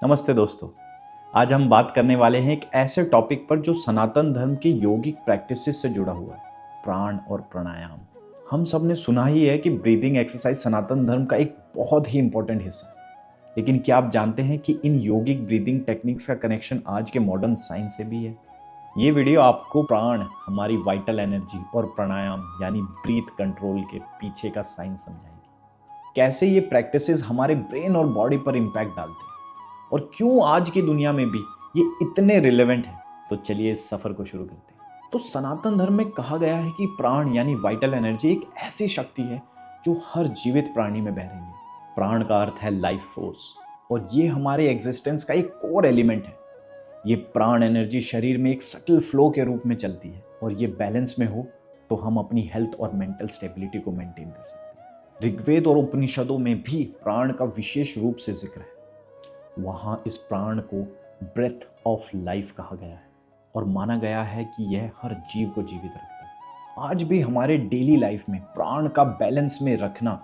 नमस्ते दोस्तों। आज हम बात करने वाले हैं एक ऐसे टॉपिक पर जो सनातन धर्म की योगिक प्रैक्टिसेस से जुड़ा हुआ है, प्राण और प्राणायाम। हम सब ने सुना ही है कि ब्रीदिंग एक्सरसाइज सनातन धर्म का एक बहुत ही इंपॉर्टेंट हिस्सा है। लेकिन क्या आप जानते हैं कि इन योगिक ब्रीदिंग टेक्निक्स का कनेक्शन आज के मॉडर्न साइंस से भी है? ये वीडियो आपको प्राण, हमारी वाइटल एनर्जी और प्राणायाम यानी ब्रीथ कंट्रोल के पीछे का साइंस समझाएगी। कैसे ये प्रैक्टिसेस हमारे ब्रेन और बॉडी पर इम्पैक्ट डालते हैं और क्यों आज की दुनिया में भी ये इतने रिलेवेंट है। तो चलिए इस सफर को शुरू करते हैं। तो सनातन धर्म में कहा गया है कि प्राण यानी वाइटल एनर्जी एक ऐसी शक्ति है जो हर जीवित प्राणी में बह रही है। प्राण का अर्थ है लाइफ फोर्स और ये हमारे एग्जिस्टेंस का एक कोर एलिमेंट है। ये प्राण एनर्जी शरीर में एक सटल फ्लो के रूप में चलती है और ये बैलेंस में हो तो हम अपनी हेल्थ और मेंटल स्टेबिलिटी को मेंटेन कर सकते हैं। ऋग्वेद और उपनिषदों में भी प्राण का विशेष रूप से जिक्र है। वहाँ इस प्राण को ब्रेथ ऑफ लाइफ कहा गया है और माना गया है कि यह हर जीव को जीवित रखता है। आज भी हमारे डेली लाइफ में प्राण का बैलेंस में रखना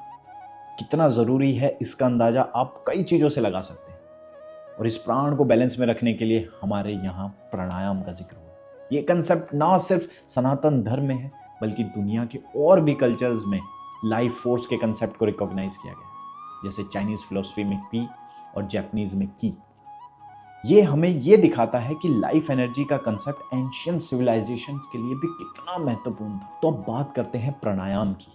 कितना ज़रूरी है, इसका अंदाज़ा आप कई चीज़ों से लगा सकते हैं। और इस प्राण को बैलेंस में रखने के लिए हमारे यहाँ प्राणायाम का जिक्र हुआ। ये कंसेप्ट ना सिर्फ सनातन धर्म में है बल्कि दुनिया के और भी कल्चर्स में लाइफ फोर्स के कंसेप्ट को रिकॉग्नाइज किया गया है, जैसे चाइनीज फिलोसफी में पी और जापानीज में की। ये हमें ये दिखाता है कि लाइफ एनर्जी का कंसेप्ट एंशियंट सिविलाइजेशन के लिए भी कितना महत्वपूर्ण था। तो अब बात करते हैं प्राणायाम की।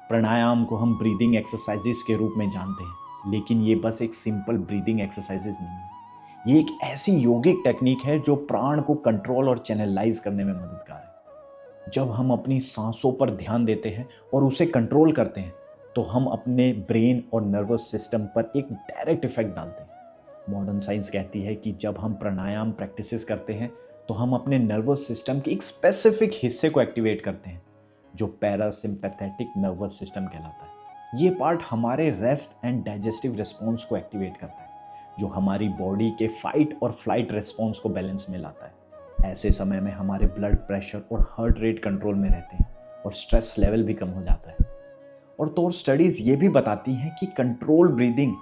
प्राणायाम को हम ब्रीदिंग एक्सरसाइजेस के रूप में जानते हैं, लेकिन ये बस एक सिंपल ब्रीदिंग एक्सरसाइजेस नहीं है। ये एक ऐसी योगिक टेक्निक है जो प्राण को कंट्रोल और चैनलाइज करने में मददगार है। जब हम अपनी सांसों पर ध्यान देते हैं और उसे कंट्रोल करते हैं तो हम अपने ब्रेन और नर्वस सिस्टम पर एक डायरेक्ट इफेक्ट डालते हैं। मॉडर्न साइंस कहती है कि जब हम प्राणायाम प्रैक्टिसेस करते हैं तो हम अपने नर्वस सिस्टम के एक स्पेसिफिक हिस्से को एक्टिवेट करते हैं जो पैरासिम्पैथेटिक नर्वस सिस्टम कहलाता है। ये पार्ट हमारे रेस्ट एंड डाइजेस्टिव रिस्पॉन्स को एक्टिवेट करता है, जो हमारी बॉडी के फाइट और फ्लाइट रिस्पॉन्स को बैलेंस में लाता है। ऐसे समय में हमारे ब्लड प्रेशर और हार्ट रेट कंट्रोल में रहते हैं और स्ट्रेस लेवल भी कम हो जाता है। और तो और स्टडीज़ ये भी बताती हैं कि कंट्रोल ब्रीदिंग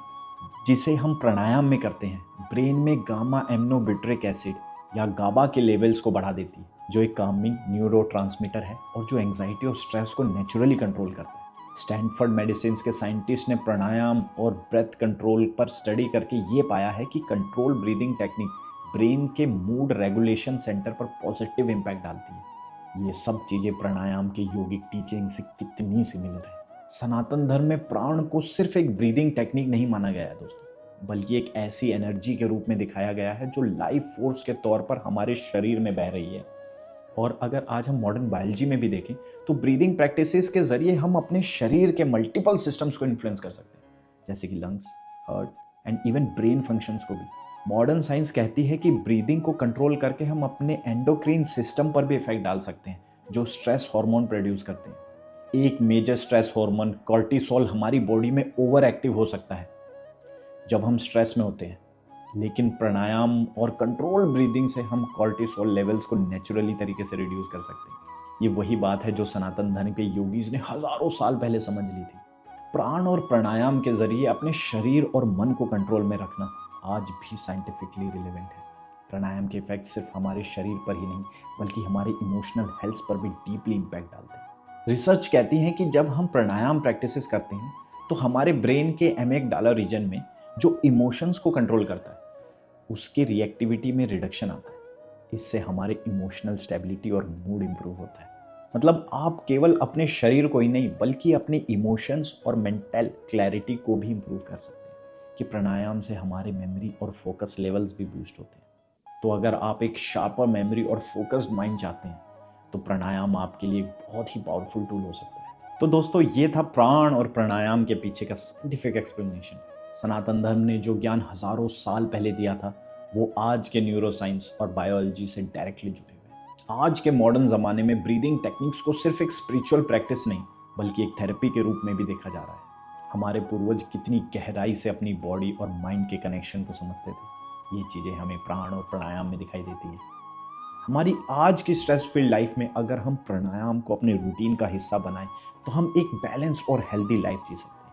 जिसे हम प्राणायाम में करते हैं ब्रेन में गामा एमिनोब्यूटारिक एसिड या गाबा के लेवल्स को बढ़ा देती है, जो एक कामिंग न्यूरोट्रांसमीटर है और जो एंजाइटी और स्ट्रेस को नेचुरली कंट्रोल करता है। स्टैनफोर्ड मेडिसिन के साइंटिस्ट ने प्राणायाम और ब्रेथ कंट्रोल पर स्टडी करके ये पाया है कि कंट्रोल ब्रीदिंग टेक्निक ब्रेन के मूड रेगुलेशन सेंटर पर पॉजिटिव इम्पैक्ट डालती है। ये सब चीज़ें प्राणायाम के योगिक टीचिंग से कितनी सिमिलर है। सनातन धर्म में प्राण को सिर्फ एक ब्रीदिंग टेक्निक नहीं माना गया है दोस्तों, बल्कि एक ऐसी एनर्जी के रूप में दिखाया गया है जो लाइफ फोर्स के तौर पर हमारे शरीर में बह रही है। और अगर आज हम मॉडर्न बायोलॉजी में भी देखें तो ब्रीदिंग प्रैक्टिसेस के जरिए हम अपने शरीर के मल्टीपल सिस्टम्स को इन्फ्लुएंस कर सकते हैं, जैसे कि lungs, heart and even brain functions को भी। मॉडर्न साइंस कहती है कि ब्रीदिंग को कंट्रोल करके हम अपने एंडोक्रीन सिस्टम पर भी इफेक्ट डाल सकते हैं, जो स्ट्रेस हार्मोन प्रोड्यूस करते हैं। एक मेजर स्ट्रेस हार्मोन कॉर्टिसोल हमारी बॉडी में ओवर एक्टिव हो सकता है जब हम स्ट्रेस में होते हैं, लेकिन प्राणायाम और कंट्रोल ब्रीदिंग से हम कॉर्टिसोल लेवल्स को नेचुरली तरीके से रिड्यूस कर सकते हैं। ये वही बात है जो सनातन धर्म के योगीज ने हजारों साल पहले समझ ली थी। प्राण और प्राणायाम के जरिए अपने शरीर और मन को कंट्रोल में रखना आज भी साइंटिफिकली रिलेवेंट है। प्राणायाम के इफेक्ट सिर्फ हमारे शरीर पर ही नहीं बल्कि हमारे इमोशनल हेल्थ पर भी डीपली इम्पैक्ट डालते हैं। रिसर्च कहती है कि जब हम प्राणायाम प्रैक्टिसेस करते हैं तो हमारे ब्रेन के एमिगडाला रीजन में जो इमोशंस को कंट्रोल करता है उसकी रिएक्टिविटी में रिडक्शन आता है। इससे हमारे इमोशनल स्टेबिलिटी और मूड इंप्रूव होता है। मतलब आप केवल अपने शरीर को ही नहीं बल्कि अपने इमोशंस और मेंटल क्लैरिटी को भी इंप्रूव कर सकते हैं कि प्राणायाम से हमारे मेमोरी और फोकस लेवल्स भी बूस्ट होते हैं। तो अगर आप एक शार्पर मेमोरी और फोकस्ड माइंड चाहते हैं तो प्राणायाम आपके लिए बहुत ही पावरफुल टूल हो सकता है। तो दोस्तों ये था प्राण और प्राणायाम के पीछे का साइंटिफिक एक्सप्लेनेशन। सनातन धर्म ने जो ज्ञान हजारों साल पहले दिया था वो आज के न्यूरोसाइंस और बायोलॉजी से डायरेक्टली जुड़े हुए हैं। आज के मॉडर्न ज़माने में ब्रीदिंग टेक्निक्स को सिर्फ एक स्पिरिचुअल प्रैक्टिस नहीं बल्कि एक थेरेपी के रूप में भी देखा जा रहा है। हमारे पूर्वज कितनी गहराई से अपनी बॉडी और माइंड के कनेक्शन को समझते थे, ये चीज़ें हमें प्राण और प्राणायाम में दिखाई देती है। हमारी आज की स्ट्रेस फील्ड लाइफ में अगर हम प्राणायाम को अपने रूटीन का हिस्सा बनाएं तो हम एक बैलेंस और हेल्दी लाइफ जी सकते हैं।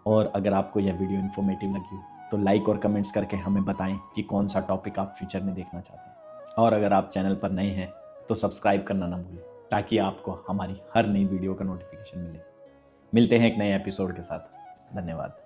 और अगर आपको यह वीडियो इन्फॉर्मेटिव लगी हो तो लाइक और कमेंट्स करके हमें बताएं कि कौन सा टॉपिक आप फ्यूचर में देखना चाहते हैं। और अगर आप चैनल पर नए हैं तो सब्सक्राइब करना ना भूलें, ताकि आपको हमारी हर नई वीडियो का नोटिफिकेशन मिले। मिलते हैं एक नए एपिसोड के साथ। धन्यवाद।